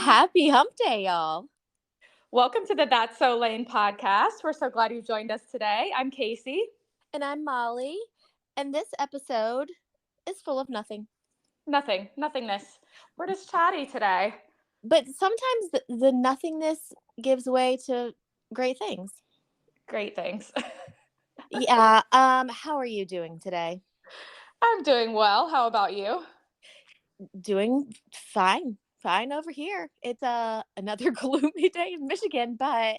Happy hump day, y'all. Welcome to the That's So Lane podcast. We're so glad you've joined us today. I'm Casey. And I'm Molly. And this episode is full of nothing. Nothingness. We're just chatty today. But sometimes the nothingness gives way to great things. Great things. Yeah. How are you doing today? I'm doing well. How about you? Doing fine. Fine over here. It's another gloomy day in Michigan, but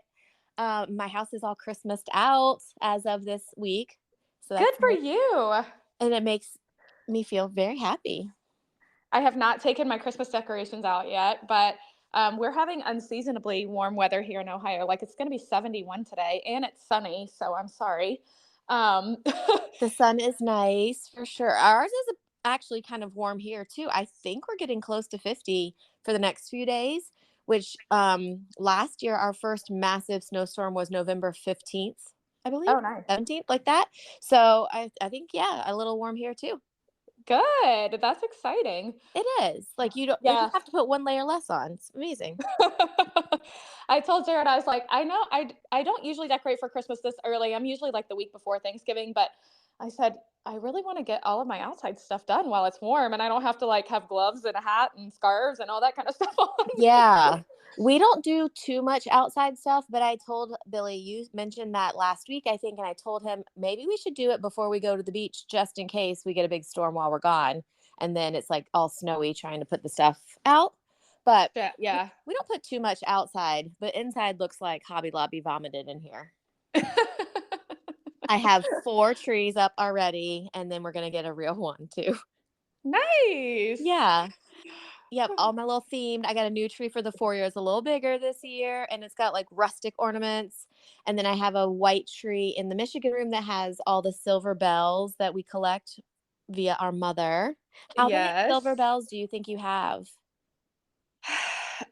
my house is all Christmased out as of this week. So Good that's for nice. you. And it makes me feel very happy. I have not taken my Christmas decorations out yet, but we're having unseasonably warm weather here in Ohio. Like it's going to be 71 today and it's sunny. So I'm sorry. The sun is nice for sure. Ours is actually kind of warm here too. I think we're getting close to 50 for the next few days, which last year our first massive snowstorm was November 15th, I believe. Oh, nice. 17th, like that. So I think, yeah, a little warm here too. Good. That's exciting. It is. Like you Yeah. have to put one layer less on. It's amazing. I told Jared, I was like, I know I don't usually decorate for Christmas this early. I'm usually like the week before Thanksgiving, but I said, I really want to get all of my outside stuff done while it's warm and I don't have to like have gloves and a hat and scarves and all that kind of stuff on. Yeah. We don't do too much outside stuff, but I told Billy, you mentioned that last week, I think, and I told him maybe we should do it before we go to the beach just in case we get a big storm while we're gone. And then it's like all snowy trying to put the stuff out. But Yeah. we don't put too much outside, but inside looks like Hobby Lobby vomited in here. I have 4 trees up already, and then we're going to get a real one too. Nice. Yeah. Yep, all my little themed. I got a new tree for the 4 years, a little bigger this year, and it's got like rustic ornaments. And then I have a white tree in the Michigan room that has all the silver bells that we collect via our mother. How many silver bells do you think you have?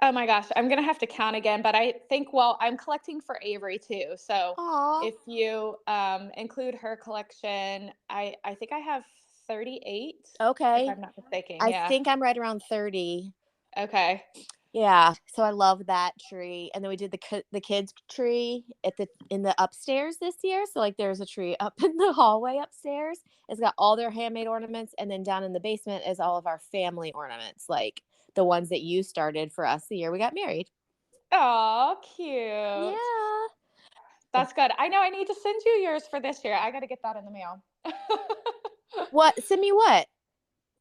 Oh my gosh, I'm gonna have to count again, but I think I'm collecting for Avery too. So Aww. if you include her collection, I think I have 38. Okay. If I'm not mistaken. I think I'm right around 30. Okay. Yeah, so I love that tree. And then we did the kids tree in the upstairs this year. So like there's a tree up in the hallway upstairs. It's got all their handmade ornaments, and then down in the basement is all of our family ornaments, like the ones that you started for us the year we got married. Oh, cute. Yeah. That's good. I know I need to send you yours for this year. I got to get that in the mail. What? Send me what?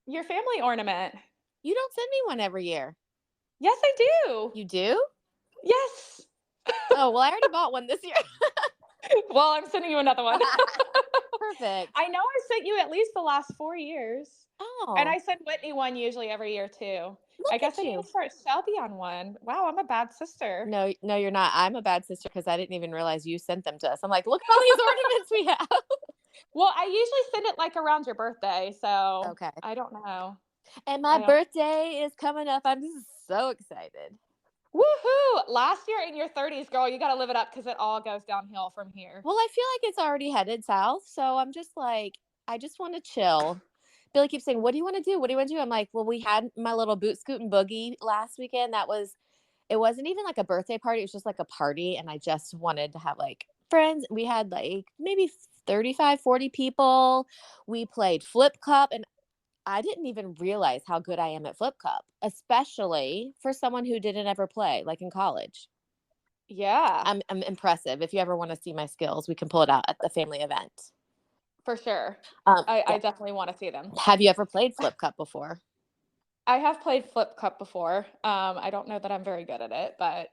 Your family ornament. You don't send me one every year. Yes, I do. You do? Yes. Oh, well, I already bought one this year. Well, I'm sending you another one. Perfect. I know I sent you at least the last 4 years. Oh. And I send Whitney one usually every year too. I guess I need to start Shelby on one. Wow, I'm a bad sister. No, you're not. I'm a bad sister because I didn't even realize you sent them to us. I'm like, look at all these ornaments we have. Well, I usually send it like around your birthday, so okay. I don't know. And my birthday is coming up. I'm just so excited. Woohoo! Last year in your 30s, girl, you got to live it up because it all goes downhill from here. Well, I feel like it's already headed south, so I'm just like, I just want to chill. Billy keeps saying, what do you want to do? What do you want to do? I'm like, well, we had my little boot scoot and boogie last weekend. It wasn't even like a birthday party. It was just like a party. And I just wanted to have like friends. We had like maybe 35, 40 people. We played Flip Cup, and I didn't even realize how good I am at Flip Cup, especially for someone who didn't ever play, like in college. Yeah. I'm impressive. If you ever want to see my skills, we can pull it out at the family event. For sure. I definitely want to see them. Have you ever played Flip Cup before? I have played Flip Cup before. I don't know that I'm very good at it, but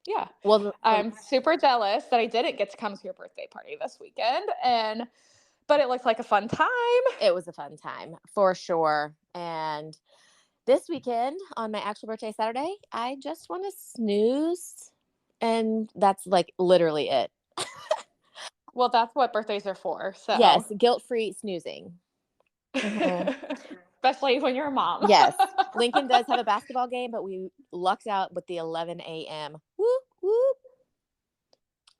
yeah. Well, I'm super jealous that I didn't get to come to your birthday party this weekend, but it looked like a fun time. It was a fun time for sure. And this weekend on my actual birthday Saturday, I just want to snooze, and that's like literally it. Well, that's what birthdays are for. So yes, guilt-free snoozing. Mm-hmm. Especially when you're a mom. Yes. Lincoln does have a basketball game, but we lucked out with the 11 a.m. Whoop, whoop.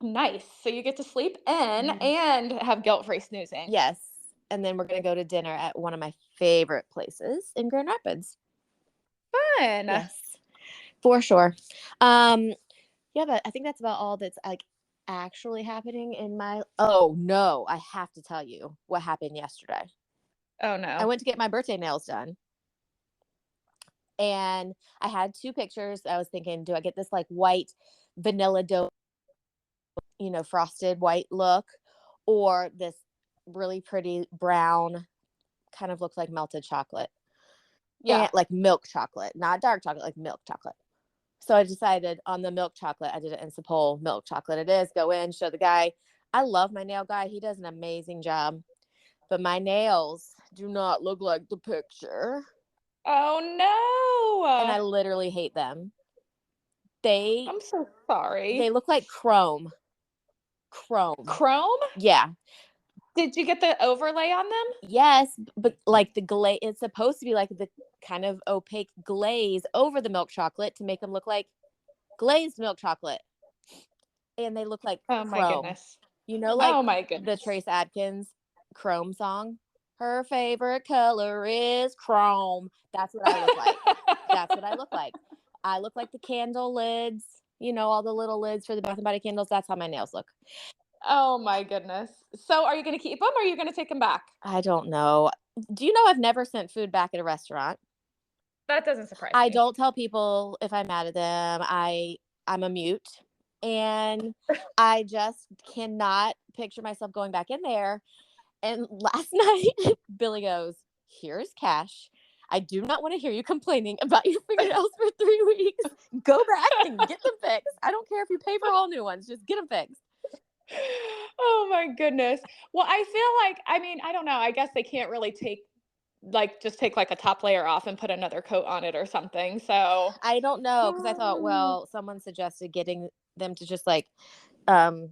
Nice. So you get to sleep in and have guilt-free snoozing. Yes. And then we're going to go to dinner at one of my favorite places in Grand Rapids. Fun. Yes. For sure. Yeah, but I think that's about all that's like actually happening in my. Oh no, I have to tell you what happened yesterday. Oh I no. went to get my birthday nails done, and I had two pictures. I was thinking, do I get this like white vanilla dough, frosted white look, or this really pretty brown, kind of looks like melted chocolate, and Yeah. like milk chocolate, not dark chocolate, like milk chocolate. So I decided on the milk chocolate. I did it in Sepul. Milk chocolate it is. Go in, show the guy. I love my nail guy. He does an amazing job. But my nails do not look like the picture. Oh And no. I literally hate them. They I'm so they sorry. look like chrome. Chrome. Chrome? Yeah. Did you get the overlay on them? Yes, but like the glaze, it's supposed to be like the kind of opaque glaze over the milk chocolate to make them look like glazed milk chocolate. And they look like Oh my chrome. goodness. Like Oh my the goodness. Trace Adkins Chrome song? Her favorite color is chrome. That's what I look like. That's what I look like. I look like the candle lids, all the little lids for the Bath and Body candles. That's how my nails look. Oh my goodness. So are you going to keep them or are you going to take them back? I don't know. Do you know I've never sent food back at a restaurant? That doesn't surprise I me. don't tell people if I'm mad at them. I'm a mute. And I just cannot picture myself going back in there. And last night, Billy goes, "Here's cash. I do not want to hear you complaining about your fingernails for 3 weeks. Go back and get them fixed. I don't care if you pay for all new ones. Just get them fixed." Oh my goodness. Well, I feel like, I mean, I don't know. I guess they can't really just take like a top layer off and put another coat on it or something. So, I don't know because I thought, um, well, someone suggested getting them to just like um,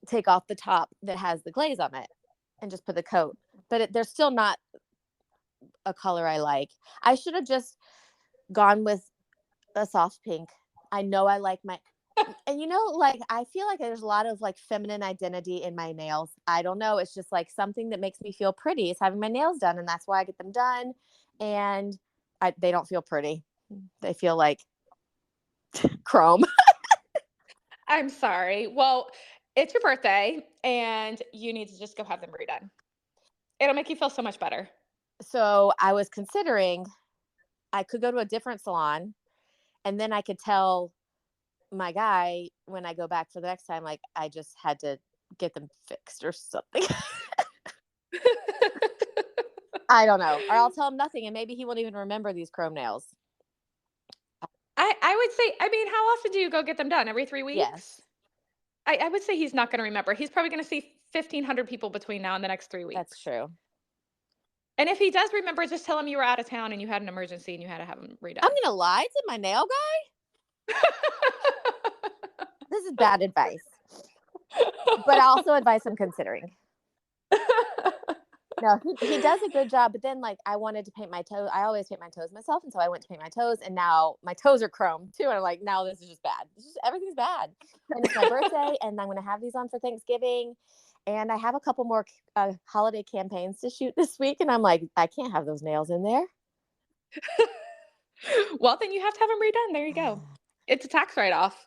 take off the top that has the glaze on it and just put the coat. But they're still not a color I like. I should have just gone with a soft pink. I know I like my and like I feel like there's a lot of like feminine identity in my nails. I don't know. It's just like something that makes me feel pretty is having my nails done, and that's why I get them done. And they don't feel pretty. They feel like chrome. I'm sorry. Well, it's your birthday and you need to just go have them redone. It'll make you feel so much better. So I was considering I could go to a different salon, and then I could tell my guy when I go back for the next time, like I just had to get them fixed or something. I don't know. Or I'll tell him nothing and maybe he won't even remember these chrome nails. I would say, I mean, how often do you go get them done? Every 3 weeks? Yes, I would say he's not going to remember. He's probably going to see 1,500 people between now and the next three that's weeks. true. And if he does remember, just tell him you were out of town and you had an emergency and you had to have him I'm redone. going to lie to my nail guy. This is bad advice, but also advice I'm considering. No, he does a good job, but then like I wanted to paint my toes. I always paint my toes myself, and so I went to paint my toes, and now my toes are chrome too. And I'm like, now this is just bad. Everything's bad. And it's my birthday, and I'm gonna have these on for Thanksgiving, and I have a couple more holiday campaigns to shoot this week, and I'm like, I can't have those nails in there. Well, then you have to have him redone. There you go. It's a tax write-off.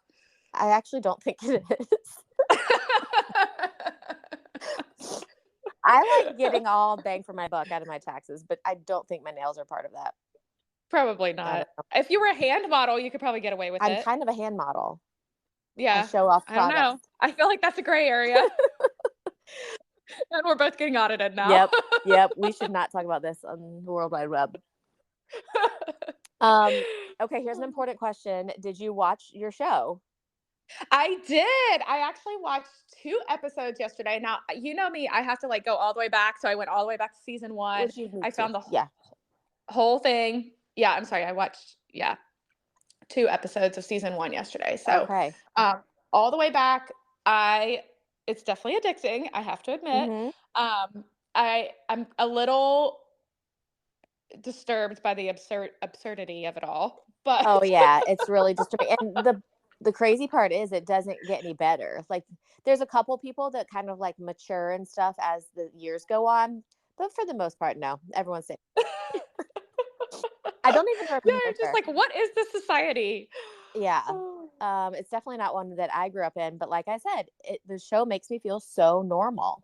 I actually don't think it is. I like getting all bang for my buck out of my taxes, but I don't think my nails are part of that. Probably I not. don't know. If you were a hand model, you could probably get away with I'm it. kind of a hand model. I Yeah. show off I don't products. know. I feel like that's a gray area. And we're both getting audited now. Yep. We should not talk about this on the World Wide Web. Okay, here's an important question. Did you watch your show? I did. I actually watched 2 episodes yesterday. Now, you know me, I have to like go all the way back. So I went all the way back to season 1. Which you need I to. found the Yeah. whole thing. Yeah, I'm sorry. I watched 2 episodes of season 1 yesterday. So, Okay. um, all the way back, it's definitely addicting, I have to admit. Mm-hmm. I'm a little disturbed by the absurdity of it all, but Oh yeah, it's really disturbing. And the crazy part is it doesn't get any better. Like there's a couple people that kind of like mature and stuff as the years go on, but for the most part, no. Everyone's saying I don't even They're just remember. like, what is this society? Yeah. Oh. It's definitely not one that I grew up in, but like I said, the show makes me feel so normal.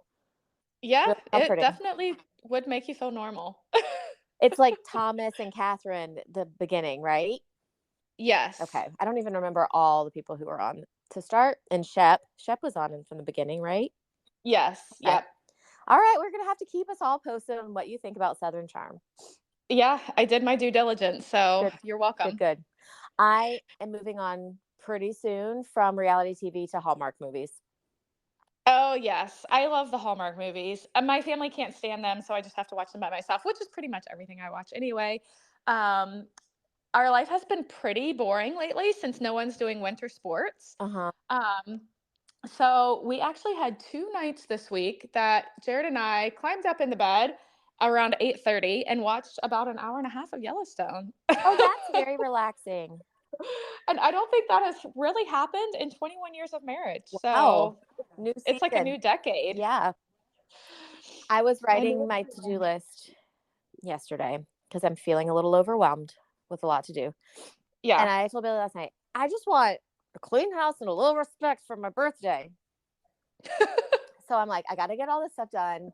Yeah, Really it comforting. definitely would make you feel normal. It's like Thomas and Catherine, the beginning, right? Yes. Okay. I don't even remember all the people who were on to start. And Shep. Shep was on from the beginning, right? Yes. Okay. Yep. All right. We're going to have to keep us all posted on what you think about Southern Charm. Yeah, I did my due diligence, so Good, you're good, welcome. good. I am moving on pretty soon from reality TV to Hallmark movies. Oh, yes. I love the Hallmark movies. My family can't stand them, so I just have to watch them by myself, which is pretty much everything I watch anyway. Um, our life has been pretty boring lately since no one's doing winter sports. Uh huh. Um, so we actually had 2 nights this week that Jared and I climbed up in the bed around 8:30 and watched about an hour and a half of Yellowstone. Oh, that's very relaxing. And I don't think that has really happened in 21 years of marriage. Wow. So New it's like a season. new decade. Yeah. I was A new writing my to do adventure. list yesterday because I'm feeling a little overwhelmed with a lot to do. And Yeah. I told Billy last night, I just want a clean house and a little respect for my birthday. So I'm like, I got to get all this stuff done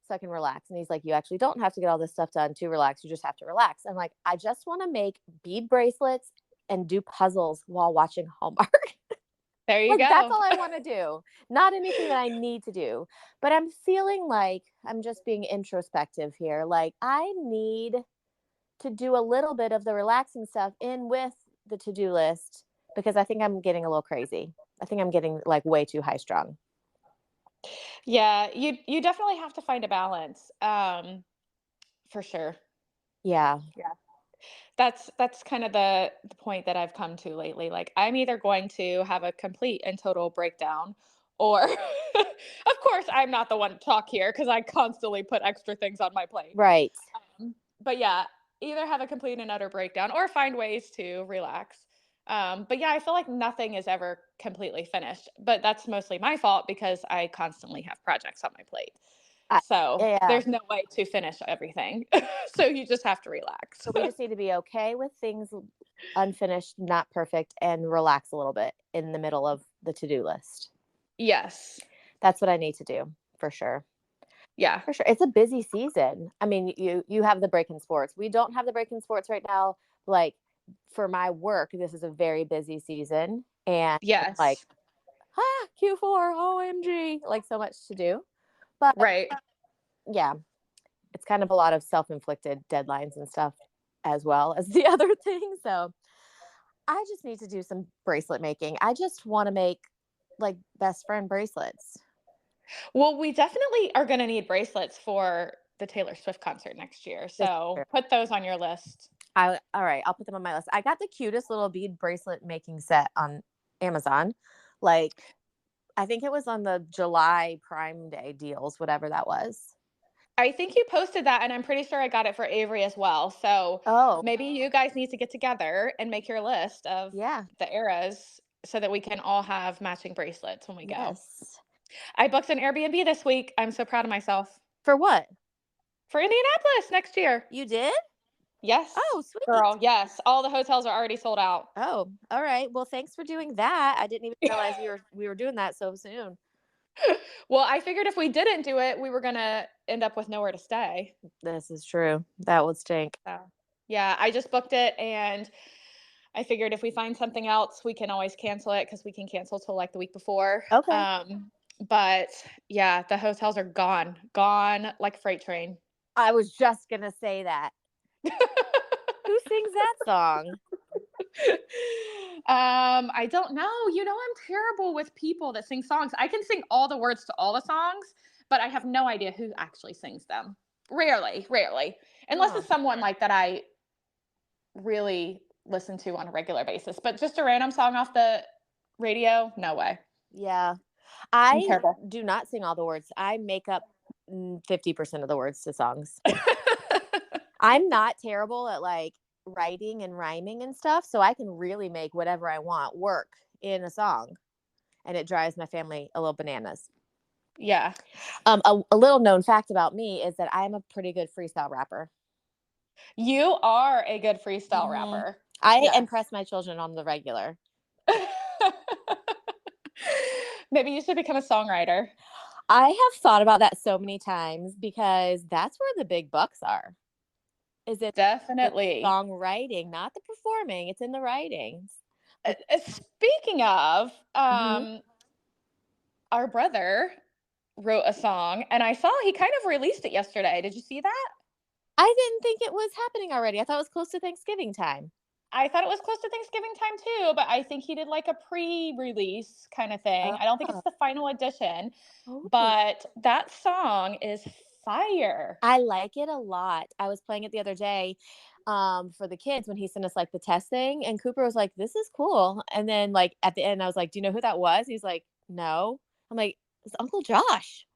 so I can relax. And he's like, you actually don't have to get all this stuff done to relax. You just have to relax. I'm like, I just want to make bead bracelets and do puzzles while watching Hallmark. There you Like, that's go. all I want to do. Not anything that I need to do. But I'm feeling like I'm just being introspective here. Like, I need to do a little bit of the relaxing stuff in with the to do list because I think I'm getting a little crazy. I think I'm getting like way too high strung. Yeah, you definitely have to find a balance. For sure. Yeah. Yeah. That's kind of the point that I've come to lately. Like I'm either going to have a complete and total breakdown or of course I'm not the one to talk here because I constantly put extra things on my plate. Right. But yeah, either have a complete and utter breakdown or find ways to relax. But yeah, I feel like nothing is ever completely finished. But that's mostly my fault because I constantly have projects on my plate. I, So yeah. there's no way to finish everything. So you just have to relax. So we just need to be okay with things unfinished, not perfect, and relax a little bit in the middle of the to do list. Yes. That's what I need to do for sure. Yeah. For sure. It's a busy season. I mean, you have the break in sports. We don't have the break in sports right now. Like for my work, this is a very busy season. And it's like, Yes. Q4, OMG, like so much to do. But Right. yeah, it's kind of a lot of self-inflicted deadlines and stuff as well as the other thing. So I just need to do some bracelet making. I just want to make like best friend bracelets. Well, we definitely are going to need bracelets for the Taylor Swift concert next year. This So year. put those on your list. All right, I'll put them on my list. I got the cutest little bead bracelet making set on Amazon. Like I think it was on the July Prime Day deals, whatever that was. I think you posted that, and I'm pretty sure I got it for Avery as well. So Oh, maybe you guys need to get together and make your list of yeah. the eras so that we can all have matching bracelets when we go. Yes. I booked an Airbnb this week. I'm so proud of myself. For what? For Indianapolis next year. You did? Yes, Oh, sweet. girl. Yes. All the hotels are already sold out. Oh, all right. Well, thanks for doing that. I didn't even realize we were doing that so soon. Well, I figured if we didn't do it, we were going to end up with nowhere to stay. This is true. That would stink. So, yeah, I just booked it and I figured if we find something else, we can always cancel it because we can cancel till like the week before. Okay. But yeah, the hotels are gone like a freight train. I was just gonna say that. Who sings that song? I don't know. You know, I'm terrible with people that sing songs. I can sing all the words to all the songs, but I have no idea who actually sings them. Rarely. Unless Huh. it's someone like that I really listen to on a regular basis. But just a random song off the radio, no way. Yeah. I'm I terrible. do not sing all the words. I make up 50% of the words to songs. I'm not terrible at like writing and rhyming and stuff, so I can really make whatever I want work in a song, and it drives my family a little bananas. Yeah. A little known fact about me is that I'm a pretty good freestyle rapper. You are a good freestyle Mhm. rapper. I Yes. impress my children on the regular. Maybe you should become a songwriter. I have thought about that so many times because that's where the big bucks are. Is it the Definitely. songwriting, not the performing, it's in the writings. Like Speaking of, mhm. our brother wrote a song, and I saw he kind of released it yesterday. Did you see that? I didn't think it was happening already. I thought it was close to Thanksgiving time. I thought it was close to Thanksgiving time too, but I think he did like a pre-release kind of thing. I don't think it's Oh. the final edition, Oh. but that song is fire. I like it a lot. I was playing it the other day, for the kids when he sent us, like, the test thing, and Cooper was like, "This is cool." And then, like, at the end, I was like, "Do you know who that was?" He's like, "No." I'm like, "It's Uncle Josh."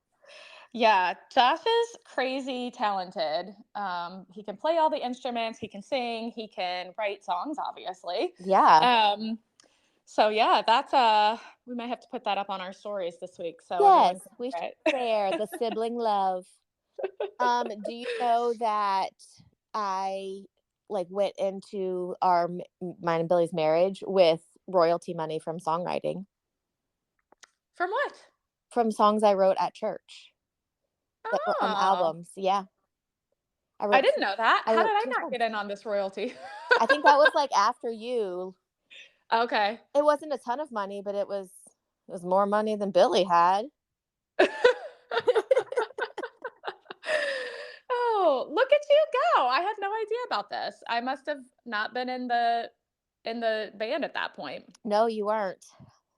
Yeah, Josh is crazy talented. He can play all the instruments, he can sing, he can write songs, obviously. Yeah. Um, so yeah, that's we might have to put that up on our stories this week so everyone Yes, can we should hear share the it. sibling love. Do you know that I, like, went into mine and Billy's marriage with royalty money from songwriting, From what? from songs I wrote at church that were on Oh, albums. Yeah, I I wrote didn't 2 know that. I How did wrote I 2 not songs. get in on this royalty? I think that was, like, after you. Okay. It wasn't a ton of money, but it was more money than Billy had. Oh, look at you go. I had no idea about this. I must have not been in the band at that point. No, you weren't.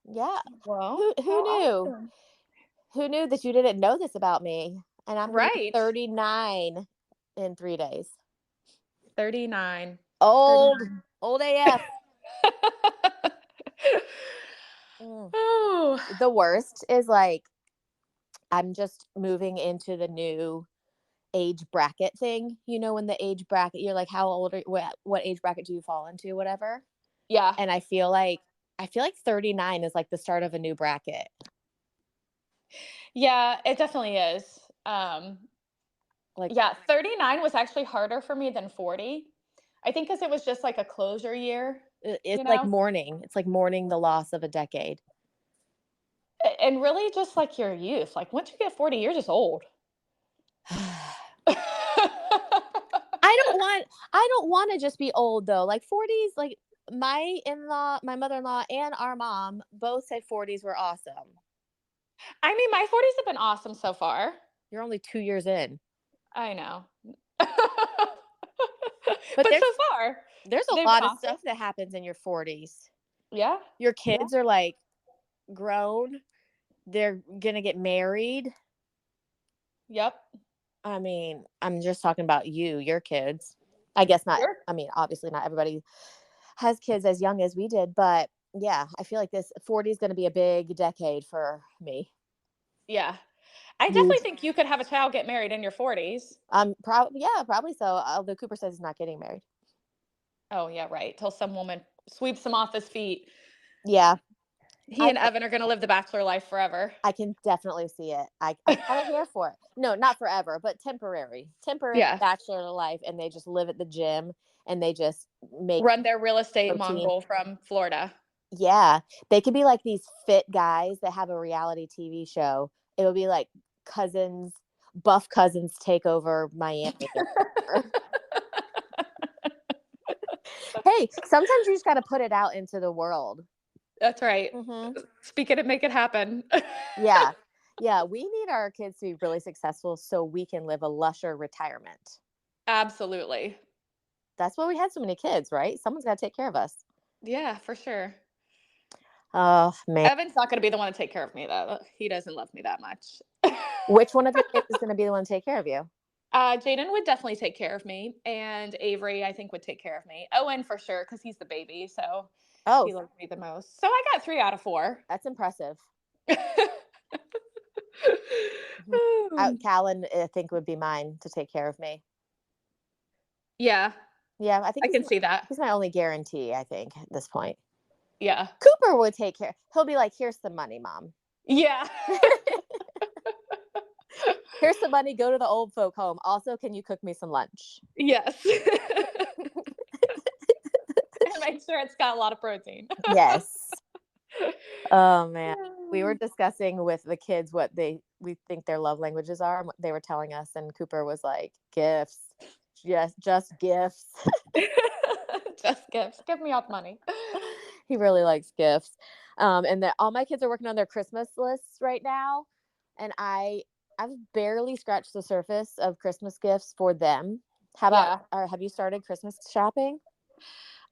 Yeah. Well, Who how knew? awesome. Who knew that you didn't know this about me? And I'm gonna be Right. 39 in 3 days. 39. Old, 39. old AF. Mm. Oh, The worst is, like, I'm just moving into the new age bracket thing. You know, when the age bracket, you're like, how old are what age bracket do you fall into, whatever. yeah. And I feel like 39 is like the start of a new bracket. Yeah, it definitely is. Like Yeah, 39 was actually harder for me than 40. I think because it was just like a closure year, you it's like know? mourning. It's like mourning the loss of a decade. And really just like your youth. Like once you get 40, you're just old. I don't want to just be old though. Like 40s, like my mother-in-law and our mom both said 40s were awesome. I mean, my 40s have been awesome so far. You're only 2 years in. I know. But But there's so far, there's a they've been lot of awesome. stuff that happens in your 40s. Yeah. Your Yeah. kids are like grown. They're going to get married. Yep. I mean, I'm just talking about your kids. I guess not. Sure. I mean, obviously not everybody has kids as young as we did, but yeah, I feel like this 40 is going to be a big decade for me. Yeah. I definitely Huge. think you could have a child get married in your 40s. Probably, yeah, probably so. Although Cooper says he's not getting married. Oh, yeah, right. Till some woman sweeps him off his feet. Yeah, He I and know. Evan are going to live the bachelor life forever. I can definitely see it. I'm kind of here for it. No, not forever, but temporary Yeah. bachelor life, and they just live at the gym and they just make Run their real estate protein. mongrel from Florida. Yeah, they could be like these fit guys that have a reality TV show. It would be like cousins, buff cousins take over Miami. Or whatever. Hey, sometimes you just got to put it out into the world. That's right. Hmm. Speak it and make it happen. Yeah, yeah. We need our kids to be really successful so we can live a lusher retirement. Absolutely. That's why we had so many kids, right? Someone's got to take care of us. Yeah, for sure. Oh man, Evan's not going to be the one to take care of me, though. He doesn't love me that much. which one of your kids is going to be the one to take care of you? Jaden would definitely take care of me, and Avery, I think, would take care of me. Owen, for sure, because he's the baby, so Oh, he loves me the most. So I got 3 out of 4. that's impressive. Mhm. Callan, I think, would be mine to take care of me. Yeah, Yeah, I think I can see that. he's my only guarantee, I think, at this point. Yeah. Cooper would take care. He'll be like, "Here's the money, mom." Yeah. Here's some money. Go to the old folk home. Also, can you cook me some lunch? Yes. And make sure it's got a lot of protein. Yes. Oh man, we were discussing with the kids what we think their love languages are. And what they were telling us, and Cooper was like, "Gifts, just gifts." Just gifts. Give me all the money. He really likes gifts. And that all my kids are working on their Christmas lists right now, and I've barely scratched the surface of Christmas gifts for them. How about, Yeah. have you started Christmas shopping?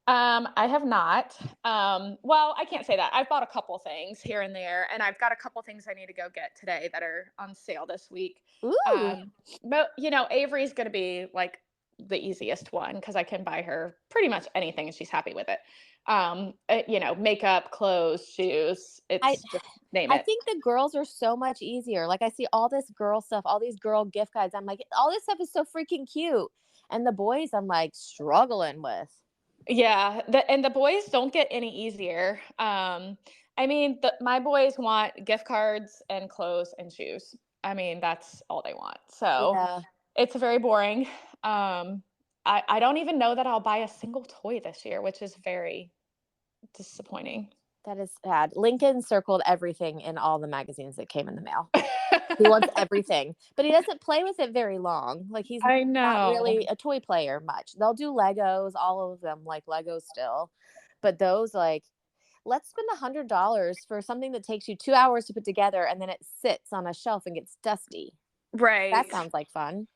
I have not. Well, I can't say that. I've bought a couple things here and there, and I've got a couple things I need to go get today that are on sale this week. Ooh, But Avery's going to be like the easiest one because I can buy her pretty much anything and she's happy with it. Makeup, clothes, shoes. I It's just name I it. think the girls are so much easier. Like, I see all this girl stuff, all these girl gift guides. I'm like, all this stuff is so freaking cute. And the boys, I'm like struggling with. Yeah, and the boys don't get any easier. I mean, my boys want gift cards and clothes and shoes. I mean, that's all they want. So Yeah, it's very boring. I don't even know that I'll buy a single toy this year, which is very disappointing. that is sad. Lincoln circled everything in all the magazines that came in the mail. He wants everything, but he doesn't play with it very long. Like, he's I not know. really a toy player much. They'll do Legos, all of them like Legos still, but those, like, let's spend $100 for something that takes you 2 hours to put together, and then it sits on a shelf and gets dusty. That Right. sounds like fun.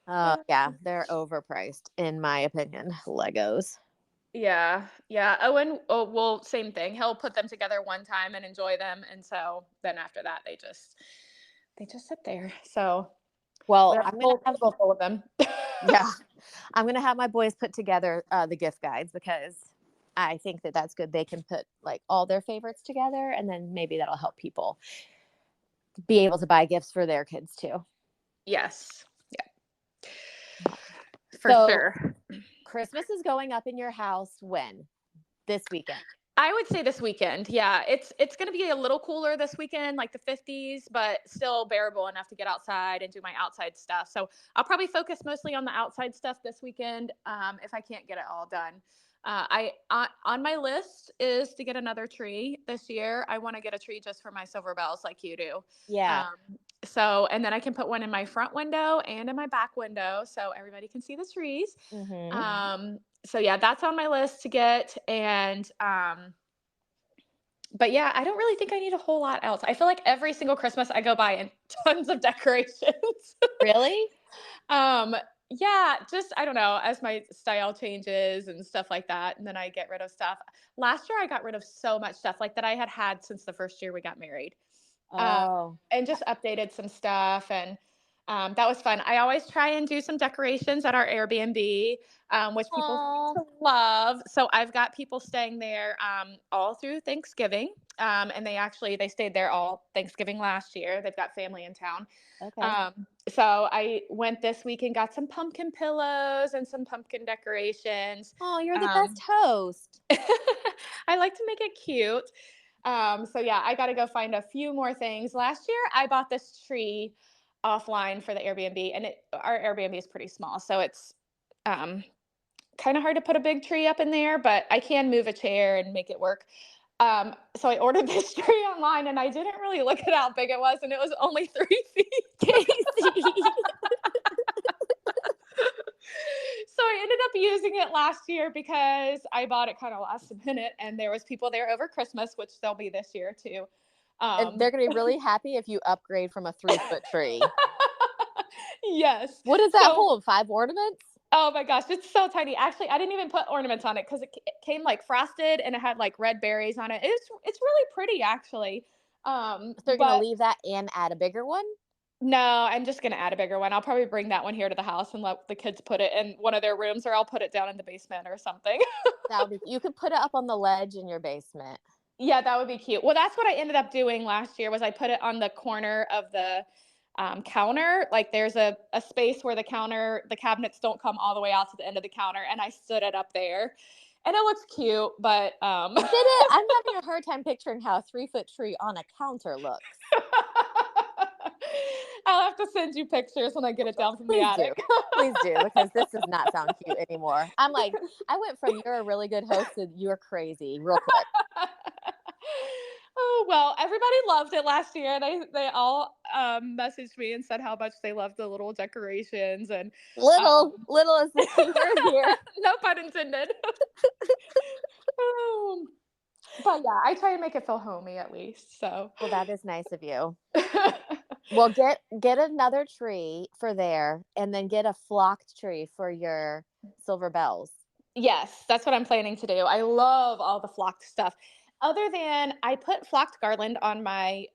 Yeah, they're overpriced in my opinion. Legos. Yeah, yeah. Owen, well, same thing. He'll put them together one time and enjoy them, and so then after that, they just sit there. So we Well, have I'm a gonna whole have table full of them. yeah, I'm gonna have my boys put together the gift guides, because I think that that's good. They can put like all their favorites together, and then maybe that'll help people be able to buy gifts for their kids too. Yes. Yeah, for So sure. Christmas is going up in your house when? This weekend. I would say this weekend. Yeah, it's going to be a little cooler this weekend, like the 50s, but still bearable enough to get outside and do my outside stuff. So I'll probably focus mostly on the outside stuff this weekend, if I can't get it all done. On my list is to get another tree this year. I want to get a tree just for my silver bells, like you do. Yeah. And then I can put one in my front window and in my back window, so everybody can see the trees. Mm-hmm. So yeah, that's on my list to get. And but yeah, I don't really think I need a whole lot else. I feel like every single Christmas I go by and tons of decorations. Really? um yeah, just I don't know, as my style changes and stuff like that, and then I get rid of stuff. Last year I got rid of so much stuff like that I had since the first year we got married. Um, Oh. and just updated some stuff, and that was fun. I always try and do some decorations at our Airbnb, which people Oh. seem to love. So I've got people staying there all through Thanksgiving, and they stayed there all Thanksgiving last year. They've got family in town. Okay. So I went this week and got some pumpkin pillows and some pumpkin decorations. Oh, you're the best Um, host. I like to make it cute. So yeah, I got to go find a few more things. Last year, I bought this tree offline for the Airbnb, and our Airbnb is pretty small, so it's um, kind of hard to put a big tree up in there, but I can move a chair and make it work. So I ordered this tree online, and I didn't really look at how big it was, and it was only 3 feet. Casey. So I ended up using it last year because I bought it kind of last minute, and there was people there over Christmas, which they'll be this year too. And they're going to be really happy if you upgrade from a 3-foot tree. Yes. What is that So, hold? 5 ornaments? oh my gosh, it's so tiny. Actually, I didn't even put ornaments on it because it came like frosted and it had like red berries on it. It's really pretty actually. So they're going to But leave that and add a bigger one? no, I'm just gonna add a bigger one. I'll probably bring that one here to the house and let the kids put it in one of their rooms, or I'll put it down in the basement or something. That would be, you could put it up on the ledge in your basement. Yeah, that would be cute. Well, that's what I ended up doing last year was I put it on the corner of the counter. Like there's a space where the cabinets don't come all the way out to the end of the counter, and I stood it up there, and it looks cute. But Did it? I'm having a hard time picturing how a 3-foot tree on a counter looks. I'll have to send you pictures when I get it down from the Please do. attic. Please do, because this does not sound cute anymore. I'm like, I went from you're a really good host to you're crazy real quick. Oh, well, everybody loved it last year. They all messaged me and said how much they loved the little decorations and Little is the key word here. no pun intended. But yeah, I try to make it feel homey at least. So Well, that is nice of you. Well, get another tree for there, and then get a flocked tree for your silver bells. yes, that's what I'm planning to do. I love all the flocked stuff. Other than I put flocked garland on my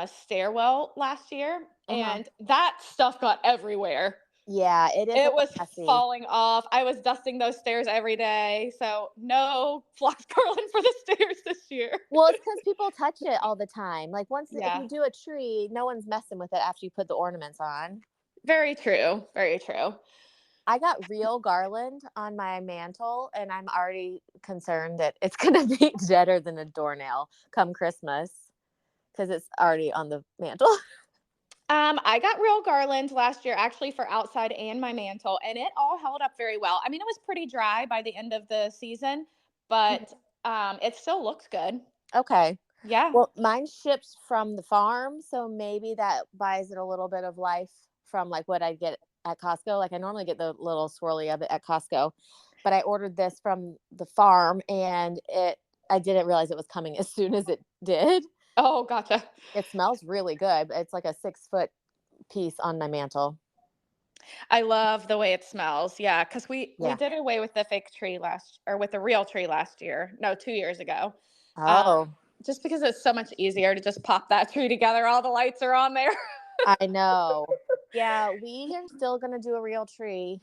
stairwell last year, Uh-huh. and that stuff got everywhere. Yeah, it is a It little was messy. falling off. I was dusting those stairs every day. So no flocked garland for the stairs this year. Well, it's because people touch it all the time. Like if Yeah, you do a tree, no one's messing with it after you put the ornaments on. very true. Very true. I got real garland on my mantle, and I'm already concerned that it's gonna be deader than a doornail come Christmas because it's already on the mantle. I got real garland last year actually for outside and my mantle, and it all held up very well. I mean, it was pretty dry by the end of the season, but it still looks good. Okay. Yeah. Well, mine ships from the farm, so maybe that buys it a little bit of life from like what I get at Costco. Like I normally get the little swirly of it at Costco, but I ordered this from the farm, and I didn't realize it was coming as soon as it did. Oh, gotcha. It smells really good. It's like a 6 foot piece on my mantle. I love the way it smells. Yeah, because we Yeah. did away with the fake tree or with the real tree last year. No, 2 years ago. Um, Oh, just because it's so much easier to just pop that tree together. All the lights are on there. I know. Yeah, we are still gonna do a real tree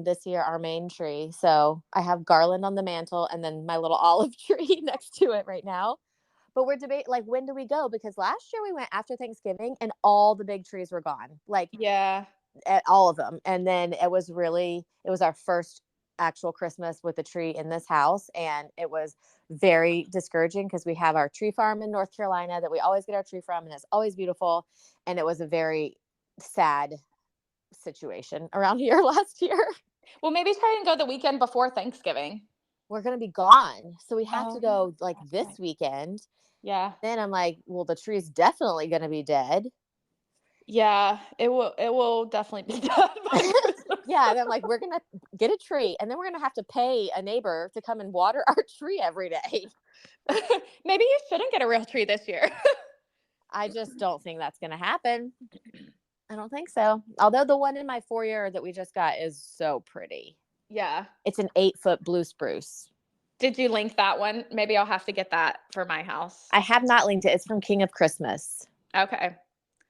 this year, our main tree. So I have garland on the mantle and then my little olive tree next to it right now. But we're debating like when do we go? Because last year we went after Thanksgiving and all the big trees were gone. Like Yeah. at all of them. And then it was our first actual Christmas with a tree in this house. And it was very discouraging because we have our tree farm in North Carolina that we always get our tree from, and it's always beautiful. And it was a very sad situation around here last year. Well, maybe try and go the weekend before Thanksgiving. We're going to be gone. So we have to Oh, go like that's this right. weekend. Yeah. Then I'm like, well, the tree's definitely going to be dead. Yeah. It will definitely be done by Christmas. Yeah, and I'm like, we're gonna get a tree, and then we're gonna have to pay a neighbor to come and water our tree every day. Maybe you shouldn't get a real tree this year. I just don't think that's gonna happen. I don't think so. Although the one in my foyer that we just got is so pretty. Yeah. It's an 8 foot blue spruce. Did you link that one? Maybe I'll have to get that for my house. I have not linked it. It's from King of Christmas. Okay.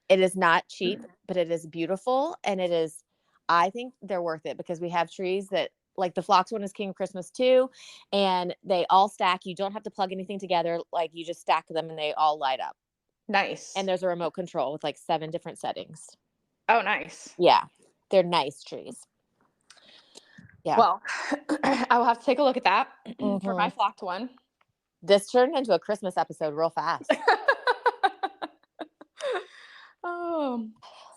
It is not cheap, but it is beautiful, and it is. I think they're worth it because we have trees that like the Phlox one is King of Christmas too, and they all stack. You don't have to plug anything together. Like you just stack them and they all light up. Nice. And there's a remote control with like 7 different settings. Oh, nice. Yeah, they're nice trees. Yeah. Well, I will have to take a look at that for my Mhm. flocked one. This turned into a Christmas episode real fast.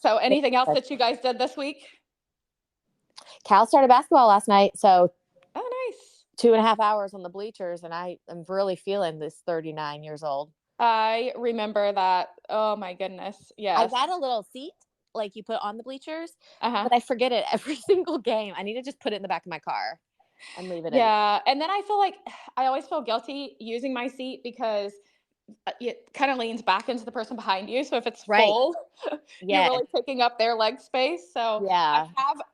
So anything else that you guys did this week? Cal started basketball last night, so Oh, nice. 2.5 hours on the bleachers, and I am really feeling this 39 years old. I remember that. Oh my goodness. I Yes. got a little seat like you put on the bleachers, Uh-huh. but I forget it every single game. I need to just put it in the back of my car and leave it in. Yeah. And then I feel like I always feel guilty using my seat because it kind of leans back into the person behind you. So if it's Right. full, you're Yes. really taking up their leg space. So Yeah.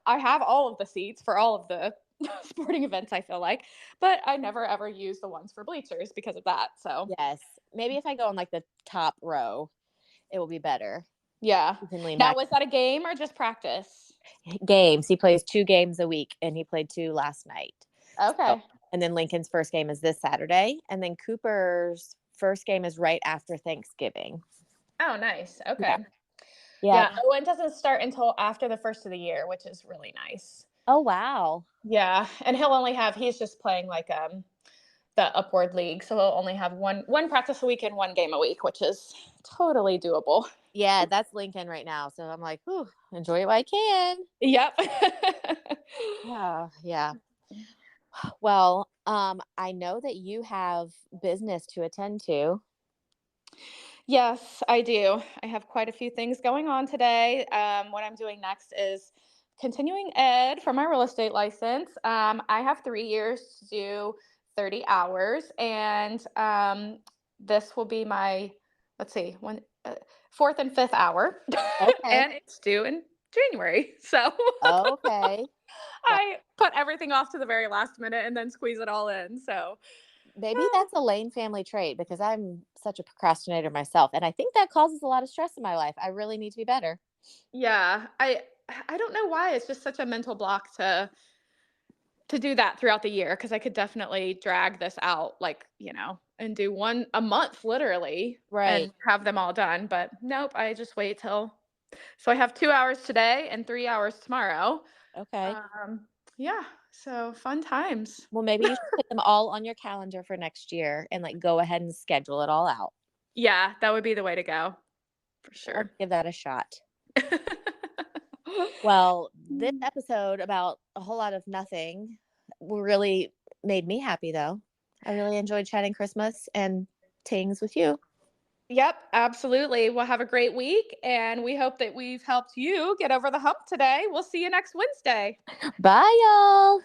I have all of the seats for all of the sporting events, I feel like, but I never ever use the ones for bleachers because of that. So Yes. Maybe if I go on like the top row, it will be better. yeah. You can lean Now, back. was that a game or just practice? Games. He plays 2 games a week, and he played 2 last night. Okay. So, and then Lincoln's first game is this Saturday, and then Cooper's first game is right after Thanksgiving. Oh, nice. Okay. Yeah. Yeah. Yeah. Owen doesn't start until after the first of the year, which is really nice. Oh wow. Yeah. And he's just playing like the upward league. So he'll only have one practice a week and one game a week, which is totally doable. Yeah, that's Lincoln right now. So I'm like, whew, enjoy it while I can. Yep. Yeah, yeah. Well, I know that you have business to attend to. Yes, I do. I have quite a few things going on today. What I'm doing next is continuing ed for my real estate license. I have 3 years to do 30 hours, and this will be my, let's see, fourth and fifth hour, Okay. and it's due in January. So Okay. Well, I put everything off to the very last minute and then squeeze it all in. So maybe that's a Lane family trait because I'm such a procrastinator myself. And I think that causes a lot of stress in my life. I really need to be better. yeah, I don't know why it's just such a mental block to do that throughout the year because I could definitely drag this out like, and do one a month literally Right. and have them all done. But nope, I just wait till so I have 2 hours today and 3 hours tomorrow. Okay. Um, yeah, so fun times. Well, maybe you should put them all on your calendar for next year and like go ahead and schedule it all out. Yeah, that would be the way to go for I'll sure. give that a shot. Well, this episode about a whole lot of nothing really made me happy, though. I really enjoyed chatting Christmas and tings with you. Yep, absolutely. Well, have a great week, and we hope that we've helped you get over the hump today. We'll see you next Wednesday. Bye, y'all.